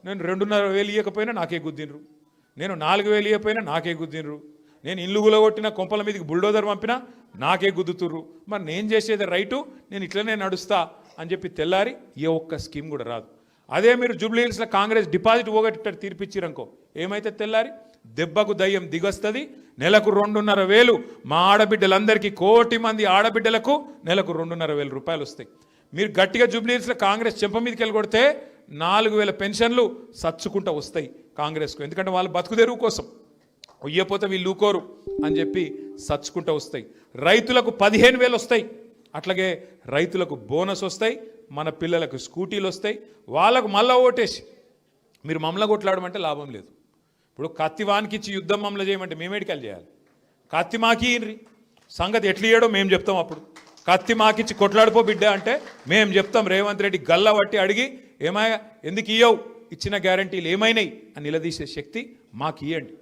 నేను 2,500 ఇవ్వకపోయినా నాకే గుద్దినరు, నేను 4,000 ఇవ్వకపోయినా నాకే గుద్దినరు, నేను ఇల్లు గులగొట్టిన కొంపల మీదకి బుల్డోజర్ పంపినా నాకే గుద్దుతుర్రు. మరి నేను చేసేది రైటు, నేను ఇట్లనే నడుస్తా అని చెప్పి తెల్లారి ఏ ఒక్క స్కీమ్ కూడా రాదు. అదే మీరు జూబ్లీ హిల్స్లో కాంగ్రెస్ డిపాజిట్ పోగొట్టి తీర్పిచ్చిరనుకో ఏమైతే తెల్లారి దెబ్బకు దయ్యం దిగొస్తుంది. నెలకు 2,500 మా ఆడబిడ్డలందరికీ 1 కోటి మంది ఆడబిడ్డలకు నెలకు 2,500 రూపాయలు వస్తాయి. మీరు గట్టిగా జూబ్లీ హిల్స్లో కాంగ్రెస్ చెంప మీదకి వెళ్ళి కొడితే 4,000 పెన్షన్లు సచ్చుకుంటూ వస్తాయి కాంగ్రెస్కు. ఎందుకంటే వాళ్ళు బతుకు తెరువు కోసం ఉయ్యపోతే వీళ్ళు ఊకోరు అని చెప్పి సచ్చుకుంటూ వస్తాయి. రైతులకు 15,000 వస్తాయి. అట్లాగే రైతులకు బోనస్ వస్తాయి, మన పిల్లలకు స్కూటీలు వస్తాయి. వాళ్ళకు మళ్ళా ఓటేసి మీరు మమ్మల్ని కొట్లాడమంటే లాభం లేదు. ఇప్పుడు కత్తివానికి ఇచ్చి యుద్ధం మమ్మల్ని చేయమంటే మేమేడికలు చేయాలి? కత్తి మాకి ఇన్రి సంగతి ఎట్లా ఇయ్యడో మేము చెప్తాం. అప్పుడు కత్తి మాకిచ్చి కొట్లాడిపో బిడ్డ అంటే మేము చెప్తాం. రేవంత్ రెడ్డి గల్ల పట్టి అడిగి ఏమాయ ఎందుకు ఇయ్యవు, ఇచ్చిన గ్యారంటీలు ఏమైనాయి అని నిలదీసే శక్తి మాకు ఇవ్వండి.